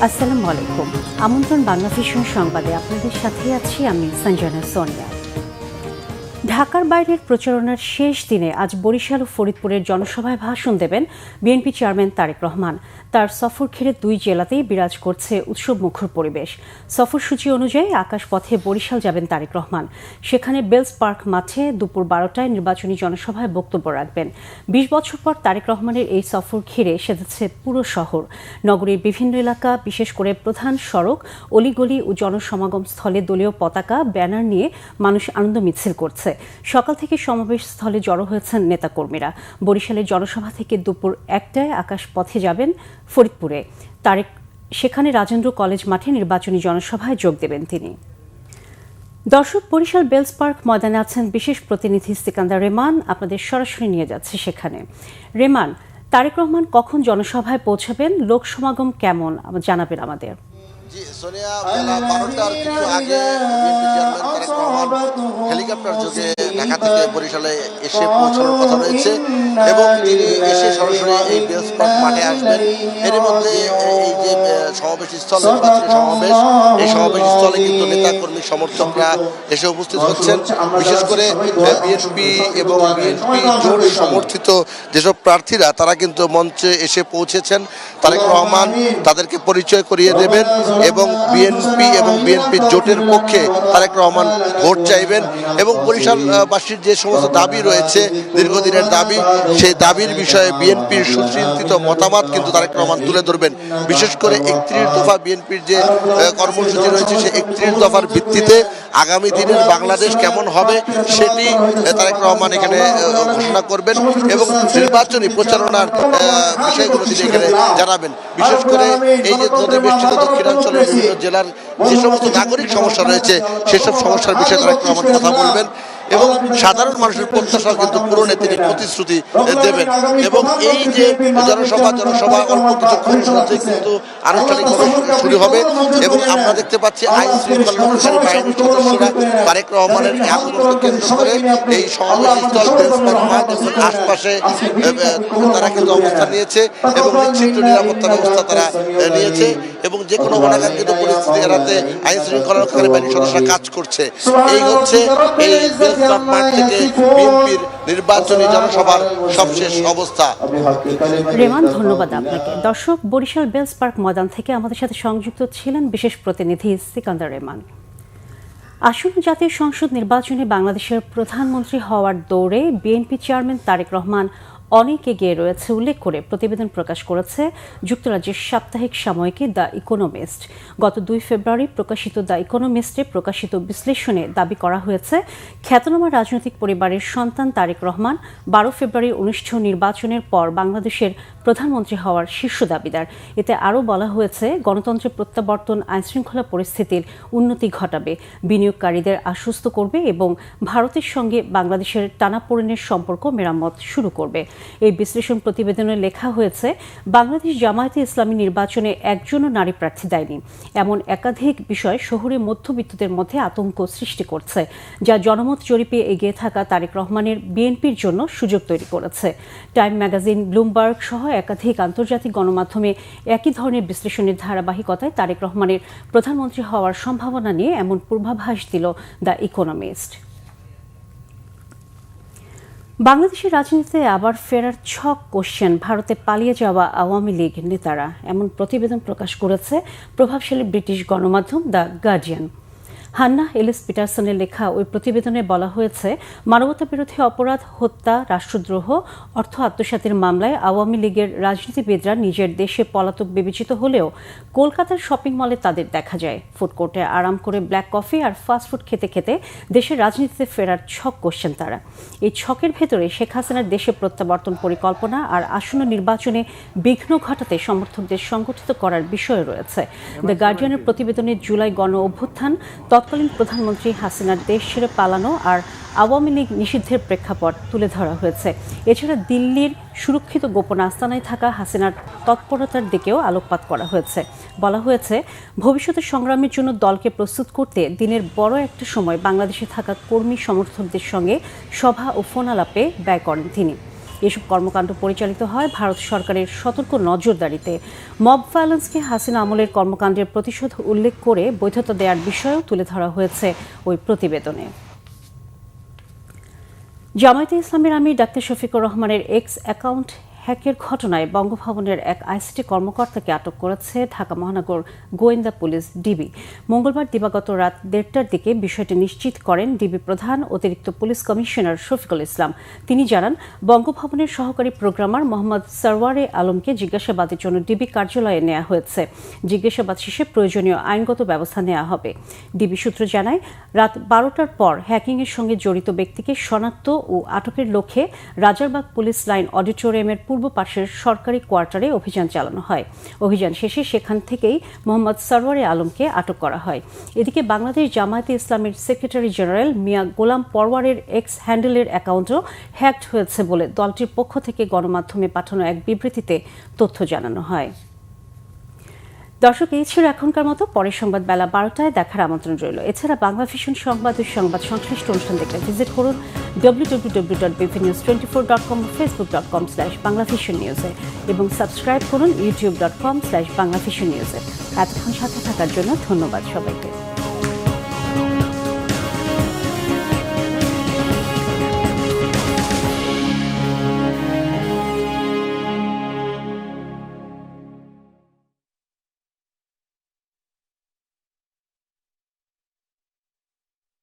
আসসালামু আলাইকুম। আমন্ত্রণ বাংলা ভিশন সংবাদে আপনাদের সাথে আছি আমি সঞ্জনা সোনিয়া। ঢাকার বাইরের প্রচারণার শেষ দিনে আজ বরিশাল ও ফরিদপুরের জনসভায় ভাষণ দেবেন বিএনপি চেয়ারম্যান তারেক রহমান। তার সফর ঘিরে দুই জেলাতেই বিরাজ করছে উৎসবমুখর পরিবেশ। সফরসূচি অনুযায়ী আকাশপথে বরিশাল যাবেন তারেক রহমান। সেখানে বেলস পার্ক মাঠে দুপুর 12টায় নির্বাচনী জনসভায় বক্তব্য রাখবেন। 20 বছর পর তারেক রহমানের এই সফর ঘিরে সেজেছে পুরো শহর। নগরীর বিভিন্ন এলাকা, বিশেষ করে প্রধান সড়ক, অলিগলি ও জনসমাগম স্থলে দলীয় পতাকা, ব্যানার নিয়ে মানুষ আনন্দ মিছিল করছে। সকাল থেকে সমাবেশ স্থলে জড়ো হয়েছেন নেতাকর্মীরা। বরিশালের জনসভা থেকে দুপুর 1টায় আকাশপথে যাবেন ফরিদপুরে। তারেক সেখানে রাজেন্দ্র কলেজ মাঠে নির্বাচনী জনসভায় যোগ দেবেন তিনি। দর্শক, বরিশাল বেলস পার্ক ময়দানে আছেন বিশেষ প্রতিনিধি সিকান্দার রেমান। আপনাদের সরাসরি নিয়ে যাচ্ছে সেখানে। রেমান, তারেক রহমান কখন জনসভায় পৌঁছাবেন, লোক সমাগম কেমন জানাবেন আমাদের। জি সোনিয়া, বেলা 12টার কিছু আগে বিএনপি চেয়ারম্যান তারেক রহমান হেলিকপ্টার যোগে ঢাকা থেকে বরিশালে এসে পৌঁছানোর কথা রয়েছে এবং তিনি এসে সরাসরি এই বেলস পার্ক মাঠে আসবেন। এর মধ্যে এই যে সমাবেশ স্থল, নির্বাচনী সমাবেশ, এই সমাবেশ স্থলে কিন্তু নেতাকর্মী সমর্থকরা এসে উপস্থিত হচ্ছেন। বিশেষ করে বিএনপি এবং বিএনপি জোট সমর্থিত যেসব প্রার্থীরা তারা কিন্তু মঞ্চে এসে পৌঁছেছেন। তারেক রহমান তাদেরকে পরিচয় করিয়ে দেবেন এবং বিএনপি জোটের পক্ষে তারেক রহমান ভোট চাইবেন এবং বরিশালবাসীর যে সমস্ত দাবি রয়েছে, দীর্ঘদিনের দাবি, সেই দাবির বিষয়ে বিএনপির সুচিন্তিত মতামত কিন্তু তারেক রহমান তুলে ধরবেন। বিশেষ করে 31 দফা বিএনপির যে কর্মসূচি রয়েছে, সেই 31 দফার ভিত্তিতে আগামী দিনের বাংলাদেশ কেমন হবে সেটি তারেক রহমান এখানে ঘোষণা করবেন এবং নির্বাচনী প্রচারণার বিষয়গুলো তিনি এখানে জানাবেন। বিশেষ করে এই যে নদী বেষ্টিত দক্ষিণাঞ্চলের বিভিন্ন জেলার যে সমস্ত নাগরিক সমস্যা রয়েছে সেসব সমস্যার বিষয়ে তারেক রহমান কথা বলবেন এবং সাধারণ মানুষের প্রত্যাশাও কিন্তু পূরণে তিনি প্রতিশ্রুতি দেবেন। এবং এই যে জনসভা অল্প কিছুক্ষণের মধ্যে কিন্তু আনুষ্ঠানিকভাবে শুরু হবে এবং আমরা দেখতে পাচ্ছি আইন শৃঙ্খলা রক্ষাকারী বাহিনীর সদস্যরা তারেক রহমানের আগমনকে কেন্দ্র করে এই সমাবেশস্থল আশপাশে তারা কিন্তু অবস্থান নিয়েছে এবং নিশ্চিত নিরাপত্তা ব্যবস্থা তারা নিয়েছে এবং যে কোনো অনাকাঙ্ক্ষিত পরিস্থিতি এড়াতে আইন শৃঙ্খলা রক্ষাকারী বাহিনীর সদস্যরা কাজ করছে। এই হচ্ছে এই মাঠ থেকে বিএনপির নির্বাচনী জনসভার সবশেষ অবস্থা। রেমান, ধন্যবাদ আপনাকে। দর্শক, বরিশাল বেলস পার্ক ময়দান থেকে আমাদের সাথে সংযুক্ত ছিলেন বিশেষ প্রতিনিধি সিকান্দার রেমান। আসন্ন জাতীয় সংসদ নির্বাচনে বাংলাদেশের প্রধানমন্ত্রী হওয়ার দৌড়ে বিএনপি চেয়ারম্যান তারেক রহমান অনেক এগিয়ে রয়েছে উল্লেখ করে প্রতিবেদন প্রকাশ করেছে যুক্তরাজ্যের সাপ্তাহিক সাময়িকী দ্য ইকোনমিস্ট। গত 2 ফেব্রুয়ারি প্রকাশিত দ্য ইকোনমিস্টে প্রকাশিত বিশ্লেষণে দাবি করা হয়েছে, খ্যাতনামা রাজনৈতিক পরিবারের সন্তান তারেক রহমান 12 ফেব্রুয়ারি অনুষ্ঠিত নির্বাচনের পর বাংলাদেশের প্রধানমন্ত্রী হওয়ার শীর্ষ দাবিদার। এতে আরও বলা হয়েছে, গণতন্ত্রের প্রত্যাবর্তন আইনশৃঙ্খলা পরিস্থিতির উন্নতি ঘটাবে, বিনিয়োগকারীদের আশ্বস্ত করবে এবং ভারতের সঙ্গে বাংলাদেশের টানাপোড়েনের সম্পর্ক মেরামত শুরু করবে। এই বিশ্লেষণ প্রতিবেদনে লেখা হয়েছে, বাংলাদেশ জামায়াতে ইসলামী নির্বাচনে একজনও নারী প্রার্থী দেয়নি। এমন একাধিক বিষয় শহুরে মধ্যবিত্তদের মধ্যে আতঙ্ক সৃষ্টি করছে, যা জনমত জরিপে এগিয়ে থাকা তারেক রহমানের বিএনপির জন্য সুযোগ তৈরি করেছে। টাইম ম্যাগাজিন, ব্লুমবার্গ সহ একাধিক আন্তর্জাতিক গণমাধ্যমে একই ধরনের বিশ্লেষণের ধারাবাহিকতায় তারেক রহমানের প্রধানমন্ত্রী হওয়ার সম্ভাবনা নিয়ে এমন পূর্বাভাস দিল দ্য ইকোনমিস্ট। বাংলাদেশের রাজনীতিতে আবার ফেরার ছক কোশ্চেন ভারতে পালিয়ে যাওয়া আওয়ামী লীগ নেতারা, এমন প্রতিবেদন প্রকাশ করেছে প্রভাবশালী ব্রিটিশ গণমাধ্যম দ্য গার্ডিয়ান। হান্না এলিস পিটারসনের লেখা ওই প্রতিবেদনে বলা হয়েছে, মানবতাবিরোধী অপরাধ, হত্যা, রাষ্ট্রদ্রোহ, অর্থ আত্মসাতের মামলায় আওয়ামী লীগের রাজনীতিবিদরা নিজের দেশে পলাতক বিবেচিত হলেও কলকাতার শপিং মলে তাদের দেখা যায়। ফুডকোর্টে আরাম করে ব্ল্যাক কফি আর ফাস্টফুড খেতে খেতে দেশের রাজনীতিতে ফেরার ছক করছেন তারা। এই ছকের ভেতরে শেখ হাসিনার দেশে প্রত্যাবর্তন পরিকল্পনা আর আসন্ন নির্বাচনে বিঘ্ন ঘটাতে সমর্থকদের সংগঠিত করার বিষয় রয়েছে। দ্য গার্ডিয়ানের প্রতিবেদনে জুলাই গণ অভ্যুত্থান, তৎকালীন প্রধানমন্ত্রী হাসিনার দেশ ছেড়ে পালানো আর আওয়ামী লীগ নিষিদ্ধের প্রেক্ষাপট তুলে ধরা হয়েছে। এছাড়া দিল্লির সুরক্ষিত গোপন আস্তানায় থাকা হাসিনার তৎপরতার দিকেও আলোকপাত করা হয়েছে। বলা হয়েছে, ভবিষ্যতের সংগ্রামের জন্য দলকে প্রস্তুত করতে দিনের বড় একটা সময় বাংলাদেশে থাকা কর্মী সমর্থকদের সঙ্গে সভা ও ফোন আলাপে ব্যয় করেন তিনি। এসব কর্মকাণ্ড পরিচালিত হয় ভারত সরকারের সতর্ক নজরদারিতে। মব ভায়োলেন্সকে হাসিনা আমলের কর্মকাণ্ডের প্রতিশোধ উল্লেখ করে বৈধতা দেওয়ার বিষয়েও তুলে ধরা হয়েছে ওই প্রতিবেদনে। জামায়াতে ইসলামের আমির ডাক্তার শফিকুর রহমানের এক্স অ্যাকাউন্ট হ্যাকের ঘটনায় বঙ্গভবনের এক আইসিটি কর্মকর্তাকে আটক করেছে ঢাকা মহানগর গোয়েন্দা পুলিশ ডিবি। মঙ্গলবার দিবাগত রাত 1:30টার দিকে বিষয়টি নিশ্চিত করেন ডিবি প্রধান অতিরিক্ত পুলিশ কমিশনার শফিকুল ইসলাম। তিনি জানান, বঙ্গভবনের সহকারী প্রোগ্রামার মোহাম্মদ সরওয়ারে আলমকে জিজ্ঞাসাবাদের জন্য ডিবি কার্যালয়ে নেওয়া হয়েছে। জিজ্ঞাসাবাদ শেষে প্রয়োজনীয় আইনগত ব্যবস্থা নেওয়া হবে। ডিবি সূত্র জানায়, রাত 12টার পর হ্যাকিংয়ের সঙ্গে জড়িত ব্যক্তিকে শনাক্ত ও আটকের লক্ষ্যে রাজারবাগ পুলিশ লাইন অডিটোরিয়ামের পূর্ব পাশের সরকারি কোয়ার্টারে অভিযান চালানো হয়। অভিযান শেষে সেখান থেকেই মোহাম্মদ সরওয়ারে আলমকে আটক করা হয়। এদিকে বাংলাদেশ জামায়াতে ইসলামের সেক্রেটারি জেনারেল মিয়া গোলাম পরওয়ারের এক্স হ্যান্ডেলের অ্যাকাউন্টও হ্যাকড হয়েছে বলে দলটির পক্ষ থেকে গণমাধ্যমে পাঠানো এক বিবৃতিতে তথ্য জানানো হয়। দর্শক, এই ছিল এখনকার মতো। পরের সংবাদ বেলা 12টায় দেখার আমন্ত্রণ রইল। এছাড়া বাংলা ভিশন সংবাদ ও সংবাদ সংশ্লিষ্ট অনুষ্ঠান দেখতে ভিজিট করুন www.bpnews24.com, facebook.com/banglavisionnews এবং সাবস্ক্রাইব করুন youtube.com/banglavisionnews। এতক্ষণ সাথে থাকার জন্য ধন্যবাদ সবাইকে।